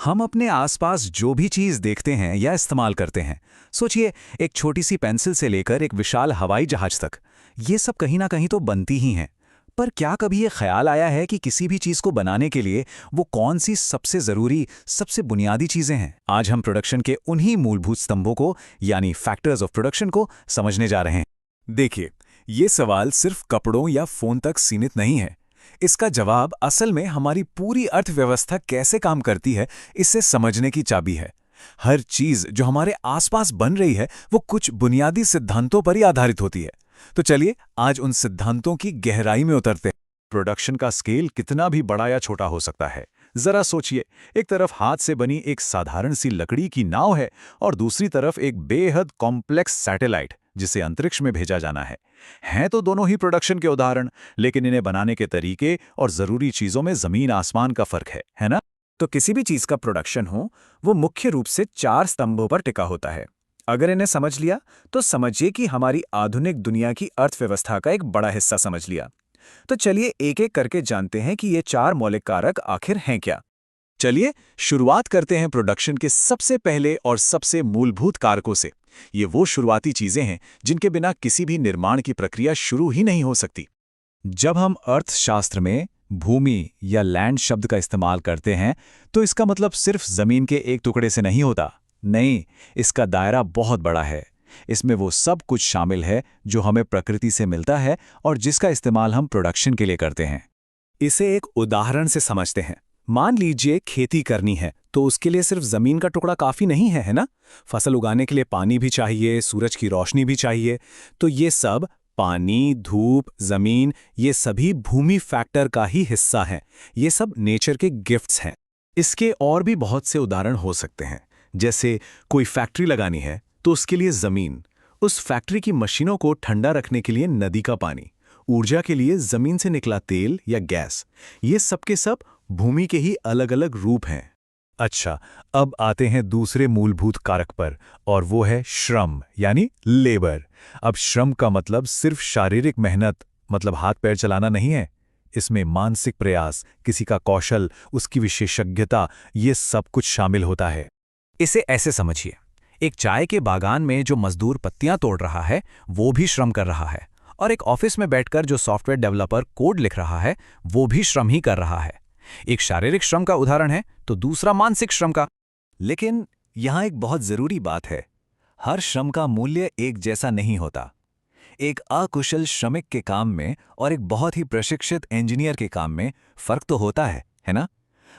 हम अपने आसपास जो भी चीज देखते हैं या इस्तेमाल करते हैं, सोचिए, एक छोटी सी पेंसिल से लेकर एक विशाल हवाई जहाज तक, ये सब कहीं ना कहीं तो बनती ही हैं। पर क्या कभी ये ख्याल आया है कि किसी भी चीज को बनाने के लिए वो कौन सी सबसे जरूरी, सबसे बुनियादी चीजें हैं? आज हम प्रोडक्शन के उन्हीं मूलभूत स्तंभों को, यानी फैक्टर्स ऑफ प्रोडक्शन को समझने जा रहे हैं। देखिए, ये सवाल सिर्फ कपड़ों या फोन तक सीमित नहीं है। इसका जवाब असल में हमारी पूरी अर्थव्यवस्था कैसे काम करती है, इससे समझने की चाबी है। हर चीज जो हमारे आसपास बन रही है वो कुछ बुनियादी सिद्धांतों पर ही आधारित होती है। तो चलिए आज उन सिद्धांतों की गहराई में उतरते हैं। प्रोडक्शन का स्केल कितना भी बड़ा या छोटा हो सकता है। जरा सोचिए, एक तरफ हाथ से बनी एक साधारण सी लकड़ी की नाव है और दूसरी तरफ एक बेहद कॉम्प्लेक्स सैटेलाइट जिसे अंतरिक्ष में भेजा जाना है। हैं तो दोनों ही प्रोडक्शन के उदाहरण, लेकिन इन्हें बनाने के तरीके और जरूरी चीजों में जमीन आसमान का फर्क है ना? तो किसी भी चीज का प्रोडक्शन हो, वो मुख्य रूप से 4 स्तंभों पर टिका होता है। अगर इन्हें समझ लिया तो समझिए कि हमारी आधुनिक दुनिया की अर्थव्यवस्था का एक बड़ा हिस्सा समझ लिया। तो चलिए एक एक करके जानते हैं कि ये 4 मौलिक कारक आखिर हैं क्या। चलिए शुरुआत करते हैं प्रोडक्शन के सबसे पहले और सबसे मूलभूत कारकों से। ये वो शुरुआती चीजें हैं जिनके बिना किसी भी निर्माण की प्रक्रिया शुरू ही नहीं हो सकती। जब हम अर्थशास्त्र में भूमि या लैंड शब्द का इस्तेमाल करते हैं तो इसका मतलब सिर्फ जमीन के एक टुकड़े से नहीं होता। नहीं, इसका दायरा बहुत बड़ा है। इसमें वो सब कुछ शामिल है जो हमें प्रकृति से मिलता है और जिसका इस्तेमाल हम प्रोडक्शन के लिए करते हैं। इसे एक उदाहरण से समझते हैं। मान लीजिए खेती करनी है तो उसके लिए सिर्फ जमीन का टुकड़ा काफी नहीं है ना? फसल उगाने के लिए पानी भी चाहिए, सूरज की रोशनी भी चाहिए। तो ये सब पानी, धूप, जमीन, ये सभी भूमि फैक्टर का ही हिस्सा हैं। ये सब नेचर के गिफ्ट्स हैं। इसके और भी बहुत से उदाहरण हो सकते हैं। जैसे कोई फैक्ट्री लगानी है तो उसके लिए जमीन, उस फैक्ट्री की मशीनों को ठंडा रखने के लिए नदी का पानी, ऊर्जा के लिए जमीन से निकला तेल या गैस, ये सब के सब भूमि के ही अलग अलग रूप हैं। अच्छा, अब आते हैं दूसरे मूलभूत कारक पर, और वो है श्रम, यानी लेबर। अब श्रम का मतलब सिर्फ शारीरिक मेहनत, मतलब हाथ पैर चलाना नहीं है। इसमें मानसिक प्रयास, किसी का कौशल, उसकी विशेषज्ञता, ये सब कुछ शामिल होता है। इसे ऐसे समझिए, एक चाय के बागान में जो मजदूर पत्तियां तोड़ रहा है वो भी श्रम कर रहा है, और एक ऑफिस में बैठकर जो सॉफ्टवेयर डेवलपर कोड लिख रहा है वो भी श्रम ही कर रहा है। एक शारीरिक श्रम का उदाहरण है तो दूसरा मानसिक श्रम का। लेकिन यहां एक बहुत जरूरी बात है, हर श्रम का मूल्य एक जैसा नहीं होता। एक अकुशल श्रमिक के काम में और एक बहुत ही प्रशिक्षित इंजीनियर के काम में फर्क तो होता है ना?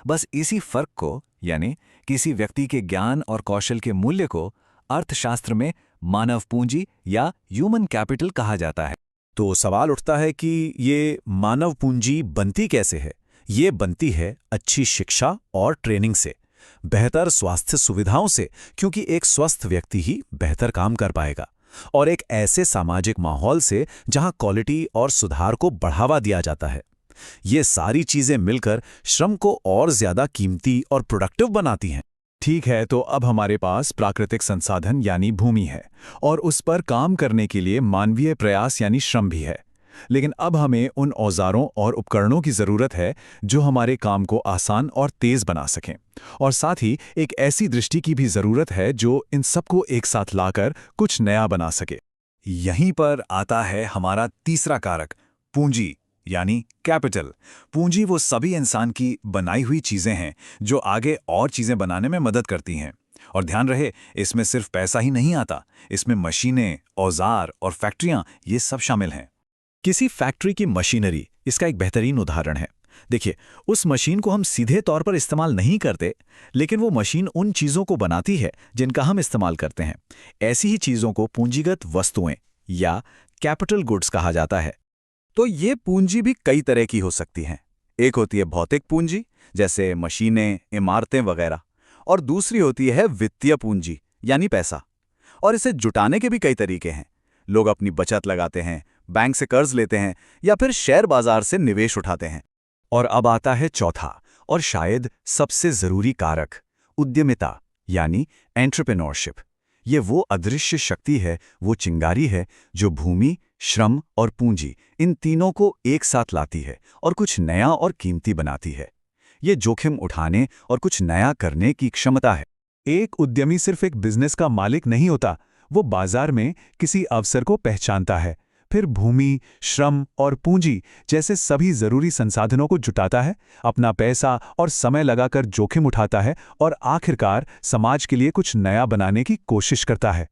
बस इसी फर्क को, यानी किसी व्यक्ति के ज्ञान और कौशल के मूल्य को, अर्थशास्त्र में मानव पूंजी या ह्यूमन कैपिटल कहा जाता है। तो सवाल उठता है कि ये मानव पूंजी बनती कैसे है? ये बनती है अच्छी शिक्षा और ट्रेनिंग से, बेहतर स्वास्थ्य सुविधाओं से, क्योंकि एक स्वस्थ व्यक्ति ही बेहतर काम कर पाएगा, और एक ऐसे सामाजिक माहौल से जहां क्वालिटी और सुधार को बढ़ावा दिया जाता है। ये सारी चीजें मिलकर श्रम को और ज्यादा कीमती और प्रोडक्टिव बनाती हैं। ठीक है, तो अब हमारे पास प्राकृतिक संसाधन यानी भूमि है, और उस पर काम करने के लिए मानवीय प्रयास यानी श्रम भी है। लेकिन अब हमें उन औजारों और उपकरणों की जरूरत है जो हमारे काम को आसान और तेज बना सकें, और साथ ही एक ऐसी दृष्टि की भी जरूरत है जो इन सबको एक साथ लाकर कुछ नया बना सके। यहीं पर आता है हमारा तीसरा कारक, पूंजी यानी कैपिटल। पूंजी वो सभी इंसान की बनाई हुई चीजें हैं जो आगे और चीजें बनाने में मदद करती हैं। और ध्यान रहे, इसमें सिर्फ पैसा ही नहीं आता, इसमें मशीनें, औजार और फैक्ट्रियां, ये सब शामिल हैं। किसी फैक्ट्री की मशीनरी इसका एक बेहतरीन उदाहरण है। देखिए, उस मशीन को हम सीधे तौर पर इस्तेमाल नहीं करते, लेकिन वो मशीन उन चीजों को बनाती है जिनका हम इस्तेमाल करते हैं। ऐसी ही चीजों को पूंजीगत वस्तुएं या कैपिटल गुड्स कहा जाता है। तो ये पूंजी भी कई तरह की हो सकती हैं। एक होती है भौतिक पूंजी, जैसे मशीनें, इमारतें वगैरह, और दूसरी होती है वित्तीय पूंजी यानी पैसा। और इसे जुटाने के भी कई तरीके हैं। लोग अपनी बचत लगाते हैं, बैंक से कर्ज लेते हैं, या फिर शेयर बाजार से निवेश उठाते हैं। और अब आता है चौथा और शायद सबसे जरूरी कारक, उद्यमिता यानी एंटरप्रेन्योरशिप। ये वो अदृश्य शक्ति है, वो चिंगारी है जो भूमि, श्रम और पूंजी, इन तीनों को एक साथ लाती है और कुछ नया और कीमती बनाती है। ये जोखिम उठाने और कुछ नया करने की क्षमता है। एक उद्यमी सिर्फ एक बिजनेस का मालिक नहीं होता, वो बाजार में किसी अवसर को पहचानता है, फिर भूमि, श्रम और पूंजी जैसे सभी जरूरी संसाधनों को जुटाता है, अपना पैसा और समय लगाकर जोखिम उठाता है और आखिरकार समाज के लिए कुछ नया बनाने की कोशिश करता है।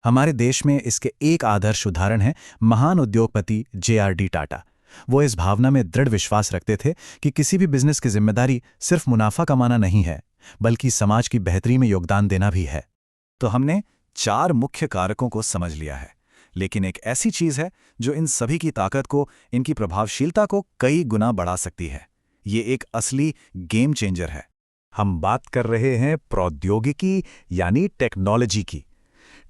हमारे देश में इसके एक आदर्श उदाहरण है महान उद्योगपति जे.आर.डी. टाटा। वो इस भावना में दृढ़ विश्वास रखते थे कि किसी भी बिजनेस की जिम्मेदारी सिर्फ मुनाफा कमाना नहीं है, बल्कि समाज की बेहतरी में योगदान देना भी है। तो हमने 4 मुख्य कारकों को समझ लिया है, लेकिन एक ऐसी चीज है जो इन सभी की ताकत को, इनकी प्रभावशीलता को कई गुना बढ़ा सकती है। ये एक असली गेम चेंजर है। हम बात कर रहे हैं प्रौद्योगिकी यानी टेक्नोलॉजी की।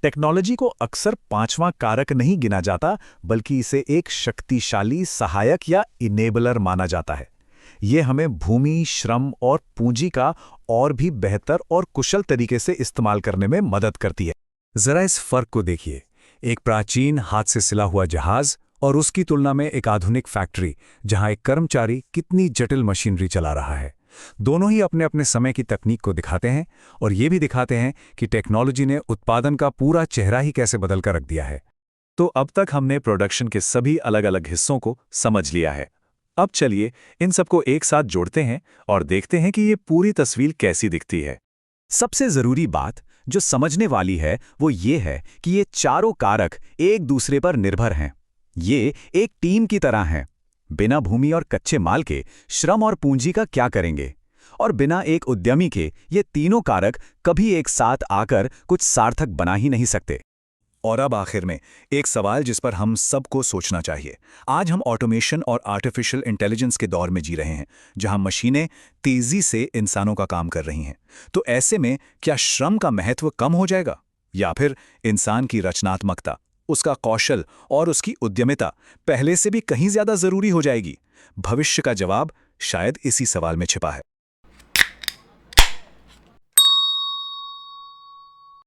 टेक्नोलॉजी को अक्सर 5वां कारक नहीं गिना जाता, बल्कि इसे एक शक्तिशाली सहायक या इनेबलर माना जाता है। ये हमें भूमि, श्रम और पूंजी का और भी बेहतर और कुशल तरीके से इस्तेमाल करने में मदद करती है। जरा इस फर्क को देखिए, एक प्राचीन हाथ से सिला हुआ जहाज और उसकी तुलना में एक आधुनिक फैक्ट्री जहां एक कर्मचारी कितनी जटिल मशीनरी चला रहा है। दोनों ही अपने अपने समय की तकनीक को दिखाते हैं और ये भी दिखाते हैं कि टेक्नोलॉजी ने उत्पादन का पूरा चेहरा ही कैसे बदल कर रख दिया है। तो अब तक हमने प्रोडक्शन के सभी अलग अलग हिस्सों को समझ लिया है। अब चलिए इन सबको एक साथ जोड़ते हैं और देखते हैं कि ये पूरी तस्वीर कैसी दिखती है। सबसे जरूरी बात जो समझने वाली है वो ये है कि ये चारों कारक एक दूसरे पर निर्भर हैं। ये एक टीम की तरह हैं। बिना भूमि और कच्चे माल के श्रम और पूंजी का क्या करेंगे, और बिना एक उद्यमी के ये तीनों कारक कभी एक साथ आकर कुछ सार्थक बना ही नहीं सकते। और अब आखिर में एक सवाल जिस पर हम सबको सोचना चाहिए। आज हम ऑटोमेशन और आर्टिफिशियल इंटेलिजेंस के दौर में जी रहे हैं, जहां मशीनें तेजी से इंसानों का काम कर रही हैं। तो ऐसे में क्या श्रम का महत्व कम हो जाएगा, या फिर इंसान की रचनात्मकता, उसका कौशल और उसकी उद्यमिता पहले से भी कहीं ज्यादा जरूरी हो जाएगी? भविष्य का जवाब शायद इसी सवाल में छिपा है।